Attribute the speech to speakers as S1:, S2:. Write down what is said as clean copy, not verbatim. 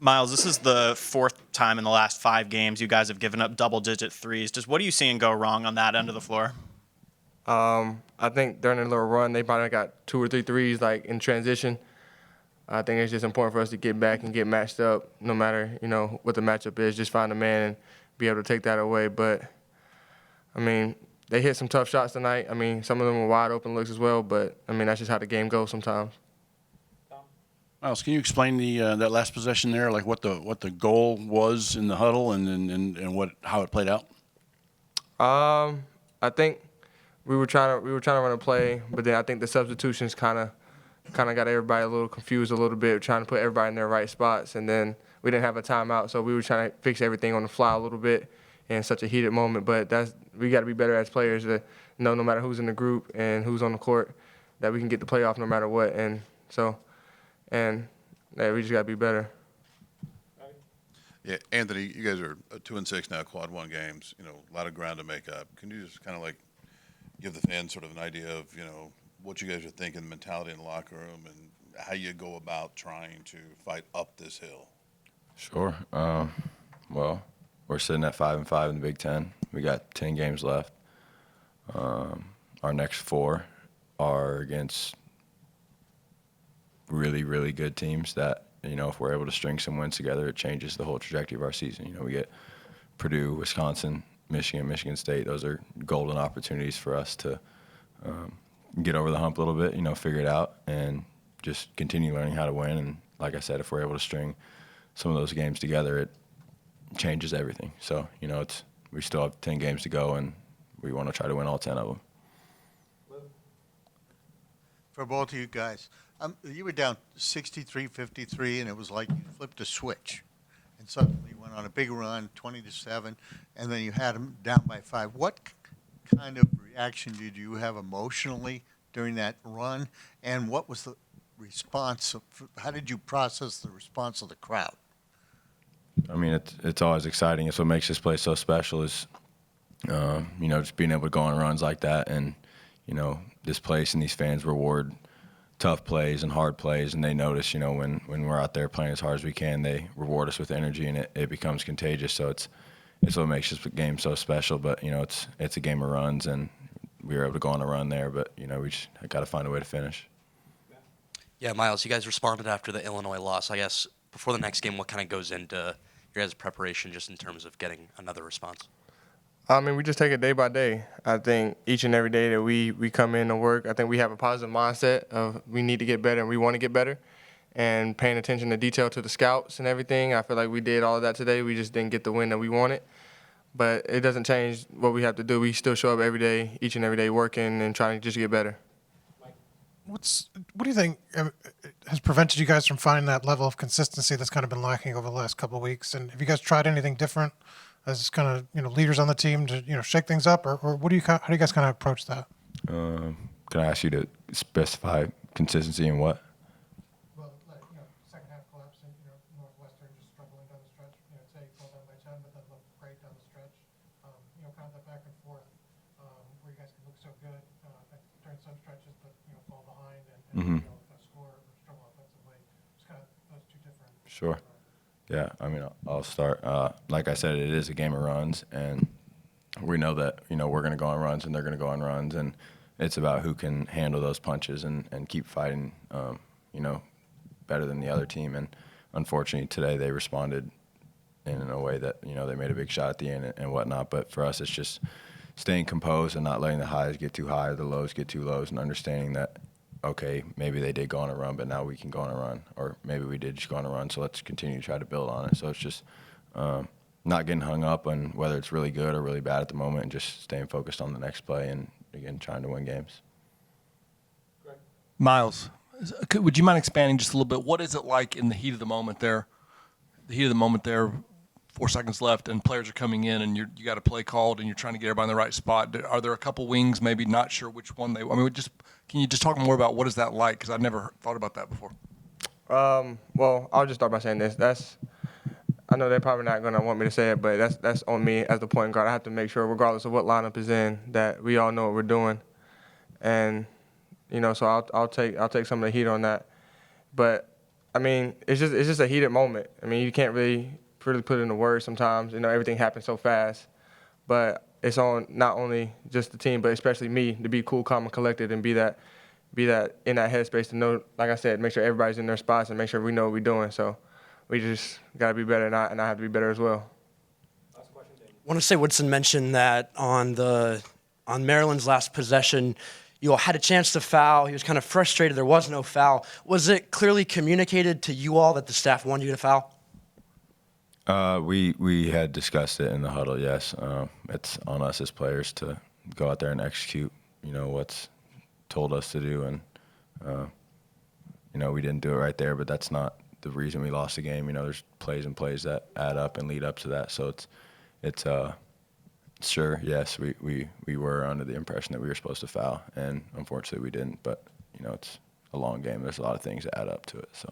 S1: Myles, this is the fourth time in the last 5 games you guys have given up double-digit threes. Just what are you seeing go wrong on that end of the floor?
S2: I think during a little run, they probably got 2 or 3 threes like in transition. I think it's just important for us to get back and get matched up, no matter what the matchup is. Just find a man and be able to take that away. But I mean, they hit some tough shots tonight. I mean, some of them were wide open looks as well. But I mean, that's just how the game goes sometimes.
S3: Myles, can you explain that last possession there, like what the goal was in the huddle and how it played out?
S2: I think we were trying to run a play, but then I think the substitutions kind of got everybody a little confused a little bit, trying to put everybody in their right spots, and then we didn't have a timeout, so we were trying to fix everything on the fly a little bit in such a heated moment. But we got to be better as players to know no matter who's in the group and who's on the court that we can get the playoff no matter what, and we just got to be better.
S4: Yeah, Anthony, you guys are 2-6 now, quad 1 games. A lot of ground to make up. Can you just kind of like give the fans sort of an idea of what you guys are thinking, the mentality in the locker room, and how you go about trying to fight up this hill?
S5: Sure. Well, we're sitting at 5-5 in the Big Ten. We got 10 games left. Our next 4 are against really, really good teams that, if we're able to string some wins together, it changes the whole trajectory of our season. We get Purdue, Wisconsin, Michigan, Michigan State. Those are golden opportunities for us to get over the hump a little bit, figure it out, and just continue learning how to win. And like I said, if we're able to string some of those games together, it changes everything. So, we still have 10 games to go, and we want to try to win all 10 of them.
S6: For both of you guys, you were down 63-53, and it was like you flipped a switch, and suddenly you went on a big run, 20-7, and then you had them down by 5. What kind of reaction did you have emotionally during that run, and what was the response? How did you process the response of the crowd?
S5: I mean, it's always exciting. It's what makes this place so special is, just being able to go on runs like that, and this place and these fans reward tough plays and hard plays, and they notice, when we're out there playing as hard as we can, they reward us with energy, and it becomes contagious. So it's what makes this game so special. But it's a game of runs, and we were able to go on a run there. But we just got to find a way to finish.
S7: Yeah, Myles, you guys responded after the Illinois loss. I guess before the next game, what kind of goes into your guys' preparation just in terms of getting another response?
S2: I mean, we just take it day by day. I think each and every day that we come in to work, I think we have a positive mindset of we need to get better and we want to get better, and paying attention to detail to the scouts and everything. I feel like we did all of that today. We just didn't get the win that we wanted. But it doesn't change what we have to do. We still show up every day, each and every day, working and trying to just get better.
S8: What do you think has prevented you guys from finding that level of consistency that's kind of been lacking over the last couple of weeks? And have you guys tried anything different as kind of leaders on the team to shake things up, or how do you guys kind of approach that?
S5: Can I ask you to specify consistency in what?
S8: Well, second half collapse and Northwestern just struggling down the stretch. Say fall down by 10, but then look great down the stretch. Kind of that back and forth where you guys can look so good during some stretches, but fall behind and score or struggle offensively. Just kind of those two different.
S5: Sure. Yeah, I mean, I'll start. Like I said, it is a game of runs, and we know that, we're going to go on runs and they're going to go on runs, and it's about who can handle those punches and keep fighting, better than the other team. And unfortunately, today they responded in a way that, they made a big shot at the end and whatnot. But for us, it's just staying composed and not letting the highs get too high or the lows get too lows, and understanding that, okay, maybe they did go on a run, but now we can go on a run. Or maybe we did just go on a run, so let's continue to try to build on it. So it's just not getting hung up on whether it's really good or really bad at the moment, and just staying focused on the next play and, again, trying to win games.
S9: Myles, would you mind expanding just a little bit? What is it like in the heat of the moment there? 4 seconds left, and players are coming in, and you got a play called, and you're trying to get everybody in the right spot. Are there a couple wings, maybe not sure which one can you just talk more about what is that like? Because I've never thought about that before.
S2: Well, I'll just start by saying this. I know they're probably not going to want me to say it, but that's on me as the point guard. I have to make sure, regardless of what lineup is in, that we all know what we're doing, and so I'll take some of the heat on that. But I mean, it's just a heated moment. I mean, you can't really put it into words sometimes. You know, everything happens so fast. But it's on not only just the team, but especially me to be cool, calm, and collected, and be that in that headspace to know, like I said, make sure everybody's in their spots and make sure we know what we're doing. So we just got to be better, and I have to be better as well.
S10: I want to say Woodson mentioned that on Maryland's last possession, you all had a chance to foul. He was kind of frustrated there was no foul. Was it clearly communicated to you all that the staff wanted you to foul?
S5: We had discussed it in the huddle. Yes, it's on us as players to go out there and execute. You know what's told us to do, and you know we didn't do it right there. But that's not the reason we lost the game. You know, there's plays and plays that add up and lead up to that. So it's sure, yes, we were under the impression that we were supposed to foul, and unfortunately we didn't. But you know, it's a long game. There's a lot of things that add up to it. So.